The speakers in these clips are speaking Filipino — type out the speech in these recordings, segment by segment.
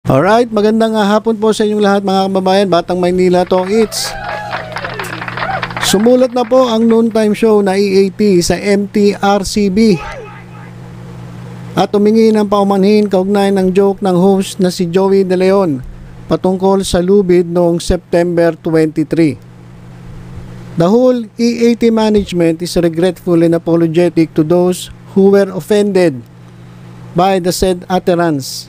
Alright, magandang hapon po sa inyong lahat mga kababayan. Batang Maynila to, it's sumulat na po ang noontime show na EAT sa MTRCB at humingi ng paumanhin kaugnay ng joke ng host na si Joey De Leon patungkol sa lubid noong September 23. The whole EAT management is regretful and apologetic to those who were offended by the said utterance.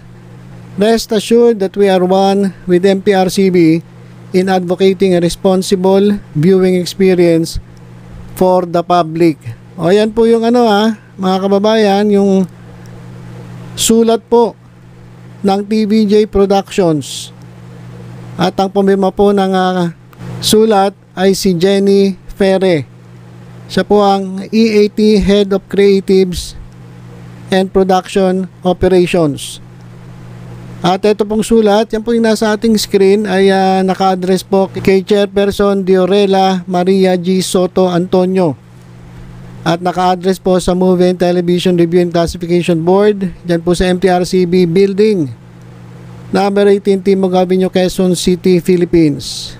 Rest assured that we are one with MTRCB in advocating a responsible viewing experience for the public. O yan po yung mga kababayan, yung sulat po ng TVJ Productions. At ang pumirma po ng sulat ay si Jenny Ferre. Siya po ang EAT Head of Creatives and Production Operations. At ito pong sulat, yan po yung nasa ating screen ay naka-address po kay Chairperson Diorela Maria G. Soto Antonio. At naka-address po sa Movie and Television Review and Classification Board, dyan po sa MTRCB Building, number 18, Timog Avenue, Quezon City, Philippines.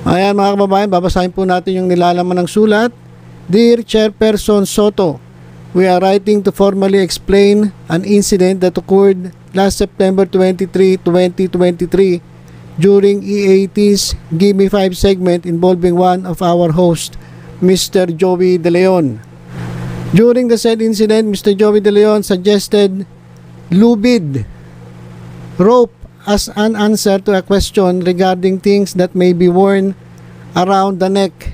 Ayan mga kababayan, babasahin po natin yung nilalaman ng sulat. Dear Chairperson Soto, we are writing to formally explain an incident that occurred last September 23, 2023 during EAT's Give Me 5 segment involving one of our hosts, Mr. Joey De Leon. During the said incident, Mr. Joey De Leon suggested lubid rope as an answer to a question regarding things that may be worn around the neck.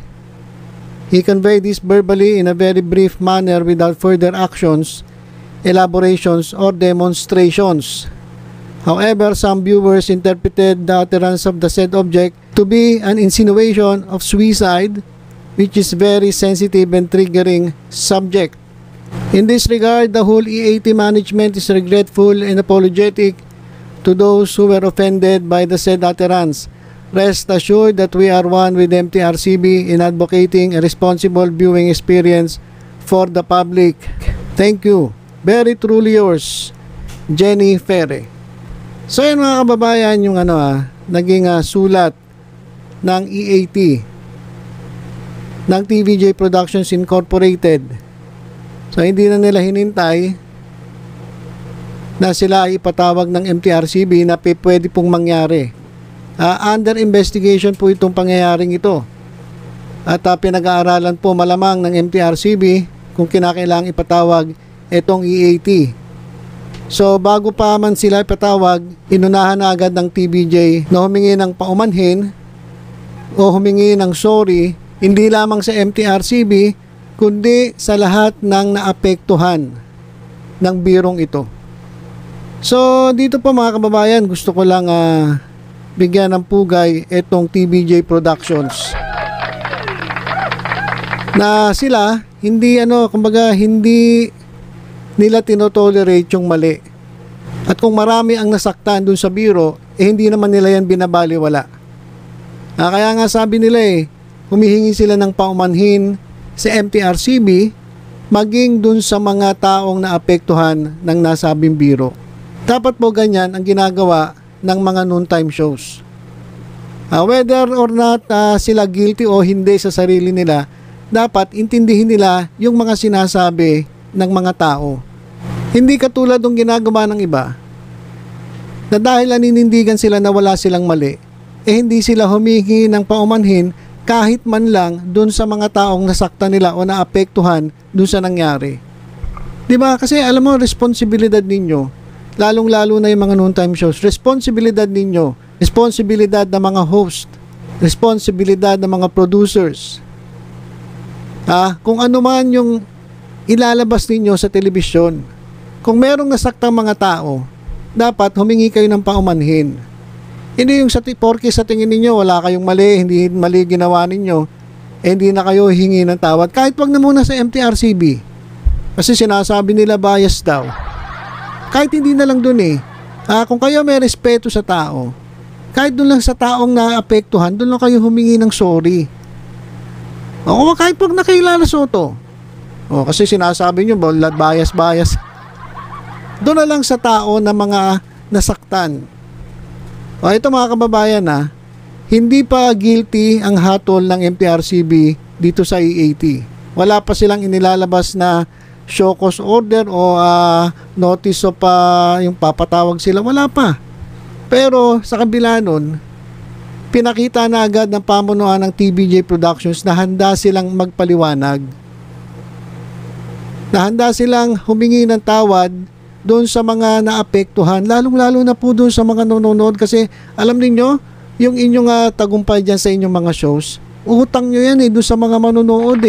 He conveyed this verbally in a very brief manner without further actions, elaborations, or demonstrations. However, some viewers interpreted the utterance of the said object to be an insinuation of suicide, which is very sensitive and triggering subject. In this regard, the whole EAT management is regretful and apologetic to those who were offended by the said utterance. Rest assured that we are one with MTRCB in advocating a responsible viewing experience for the public. Thank you. Very truly yours, Jenny Ferre. So yan mga kababayan, yung naging sulat ng EAT ng TVJ Productions Incorporated. So hindi na nila hinintay na sila ay ipatawag ng MTRCB na pwede pong mangyari. Under investigation po itong pangyayaring ito. At pinag-aaralan po malamang ng MTRCB kung kinakailangang ipatawag itong EAT. So bago pa man sila ipatawag, inunahan na agad ng TVJ na humingi ng paumanhin o humingi ng sorry, hindi lamang sa MTRCB kundi sa lahat ng naapektuhan ng birong ito. So dito po mga kababayan, gusto ko lang bigyan ng pugay itong TVJ Productions na sila hindi hindi nila tinotolerate yung mali. At kung marami ang nasaktan dun sa biro, hindi naman nila yan binabaliwala. Kaya nga sabi nila humihingi sila ng paumanhin sa MTRCB maging dun sa mga taong naapektuhan ng nasabing biro. Dapat po ganyan ang ginagawa ng mga noontime shows. Whether or not sila guilty o hindi sa sarili nila, dapat intindihin nila yung mga sinasabi ng mga tao. Hindi katulad ng ginagawa ng iba na dahil aninindigan sila na wala silang mali, hindi sila humingi ng paumanhin kahit man lang dun sa mga taong nasaktan nila o naapektuhan dun sa nangyari. Diba? Kasi alam mo, responsibilidad ninyo, lalong-lalo na yung mga noontime shows, responsibilidad ninyo, responsibilidad ng mga host, responsibilidad ng mga producers. Kung ano man yung ilalabas ninyo sa telebisyon, kung merong nasaktang mga tao, dapat humingi kayo ng paumanhin. Hindi yung porke sa tingin ninyo, wala kayong mali, hindi mali ginawa ninyo, hindi na kayo hingi ng tawad. Kahit wag na muna sa MTRCB. Kasi sinasabi nila bias daw. Kahit hindi na lang dun kung kayo may respeto sa tao, kahit dun lang sa taong naapektuhan, dun lang kayo humingi ng sorry. O kahit pag nakilala Soto. Kasi sinasabi nyo, bias. Doon na lang sa tao na mga nasaktan. O ito mga kababayan hindi pa guilty ang hatol ng MTRCB dito sa EAT. Wala pa silang inilalabas na show cause order o notice of yung papatawag sila. Wala pa. Pero sa kabila nun, pinakita na agad ng pamunuan ng TVJ Productions na handa silang magpaliwanag. Na handa silang humingi ng tawad doon sa mga naapektuhan, lalong-lalo na po doon sa mga nanonood kasi alam niyo yung inyong tagumpay dyan sa inyong mga shows, utang nyo yan doon sa mga manonood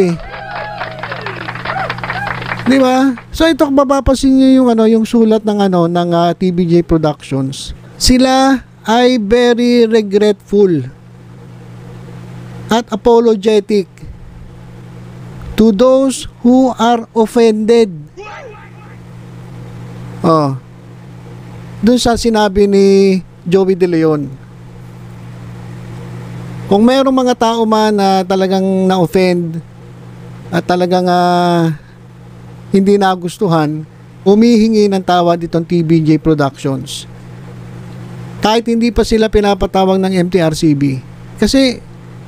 Di ba? So ito mapapansin niyo yung sulat ng ng TVJ Productions. Sila ay very regretful at apologetic to those who are offended. Doon sa sinabi ni Joey De Leon. Kung mayroong mga tao man na talagang na-offend at talagang hindi nagustuhan, humihingi ng tawad itong TVJ Productions. Kahit hindi pa sila pinapatawag ng MTRCB. Kasi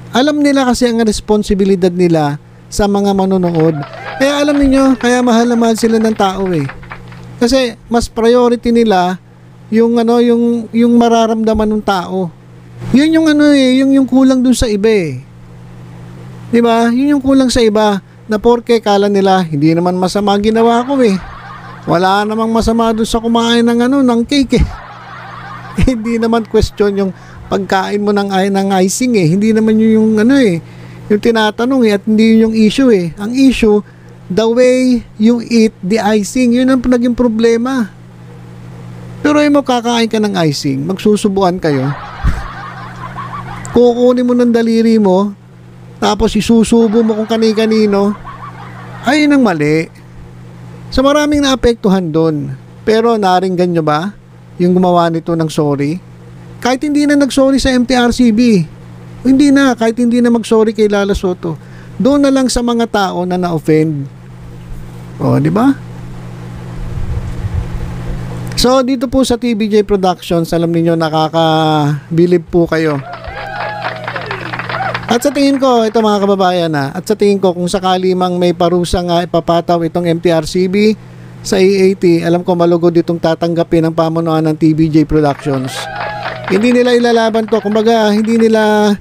alam nila kasi ang responsibilidad nila sa mga manonood. Kaya alam niyo, kaya mahal na mahal sila ng tao Kasi mas priority nila yung yung mararamdaman ng tao. Yun yung yung kulang dun sa iba Di ba? Yun yung kulang sa iba na porke kala nila hindi naman masama ginawa ko Wala namang masama dun sa kumain ng ng cake Hindi naman question yung pagkain mo ng icing Hindi naman yun yung yung tinatanong at hindi yun yung issue Ang issue, the way you eat the icing, yun ang naging problema. Pero mo kakain ka ng icing, magsusubuan kayo. Kukunin mo ng daliri mo, tapos isusubo mo kung kani-kanino, ay yun ang mali. So maraming naapektuhan doon. Pero naringgan nyo ba yung gumawa nito ng sorry? Kahit hindi na nag-sorry sa MTRCB, hindi na, kahit hindi na mag-sorry kay Lala Soto, doon na lang sa mga tao na na-offend. Di ba? So dito po sa TVJ Productions, alam niyo nakakabilib po kayo. At sa tingin ko, ito mga kababayan at sa tingin ko kung sakali mang may parusang ipapataw itong MTRCB sa EAT, alam ko malugod itong tatanggapin ng pamunuan ng TVJ Productions. Hindi nila ilalaban to, kumbaga hindi nila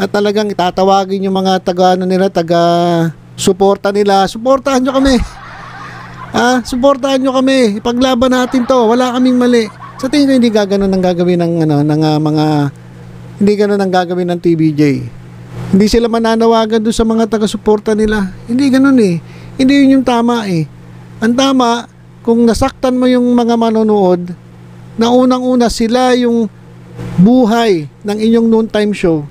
talagang itatawagin yung mga taga-suporta nila. Suportahan nyo kami. Suportahan nyo kami. Ipaglaban natin to. Wala kaming mali. Sa tingin ko hindi gaganon ang gagawin hindi ganon ang gagawin ng TVJ. Hindi sila mananawagan doon sa mga taga-suporta nila. Hindi ganon Hindi yun yung tama Ang tama, kung nasaktan mo yung mga manonood, na unang-una sila yung buhay ng inyong noontime show,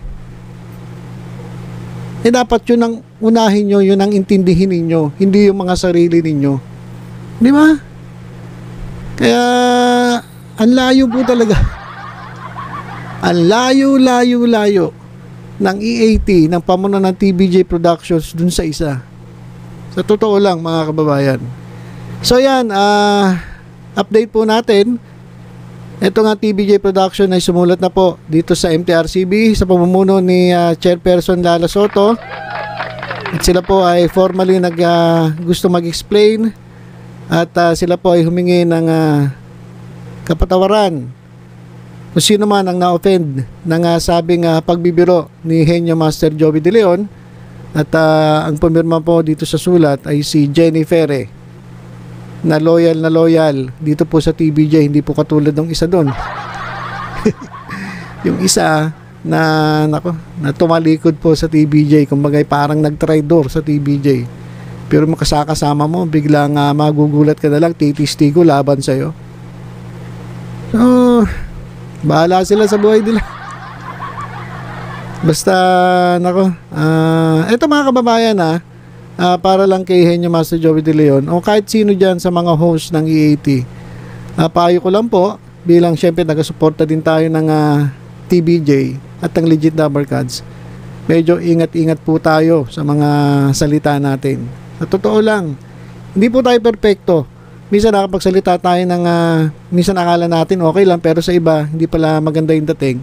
dapat yun ang unahin nyo, yun ang intindihin ninyo, hindi yung mga sarili ninyo. Di ba? Kaya, ang layo po talaga. Ang layo ng EAT, ng pamunuan ng TVJ Productions dun sa isa. Sa totoo lang mga kababayan. So yan, update po natin. Ito nga TVJ Production ay sumulat na po dito sa MTRCB sa pamumuno ni Chairperson Lala Soto. At sila po ay formally gusto mag-explain at sila po ay humingi ng kapatawaran kung sino man ang na-offend ng sabing pagbibiro ni Henyo Master Joey De Leon. At ang pumirma po dito sa sulat ay si Jenny Ferre, na loyal dito po sa TVJ, hindi po katulad ng isa doon. Yung isa na tumalikod po sa TVJ, kumbaga parang nag-traitor sa TVJ. Pero makasakasama mo, biglang magugulat ka na lang, titistigo laban sa'yo. So, bahala sila sa buhay nila. Basta, eto mga kababayan para lang kay Henyo Master Joey De Leon o kahit sino dyan sa mga host ng EAT, payo ko lang po, bilang syempre nagasuporta din tayo ng TVJ at ng Legit Dabarkads, medyo ingat-ingat po tayo sa mga salita natin. Sa totoo lang, hindi po tayo perfecto. minsan nakapagsalita tayo ng minsan akala natin okay lang, pero sa iba hindi pala maganda yung dating.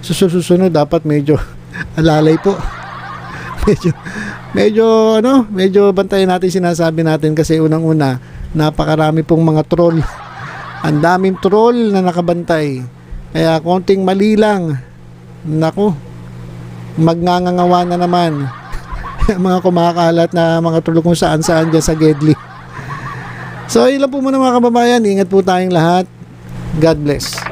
Susunod dapat medyo alalay po. medyo bantayan natin sinasabi natin, kasi unang-una napakarami pong mga troll. Ang daming troll na nakabantay. Kaya konting mali lang, naku, magngangawa na naman. Mga kumakalat na mga troll kung saan-saan dyan sa Gedli. So, yun lang po muna mga kababayan. Ingat po tayong lahat. God bless.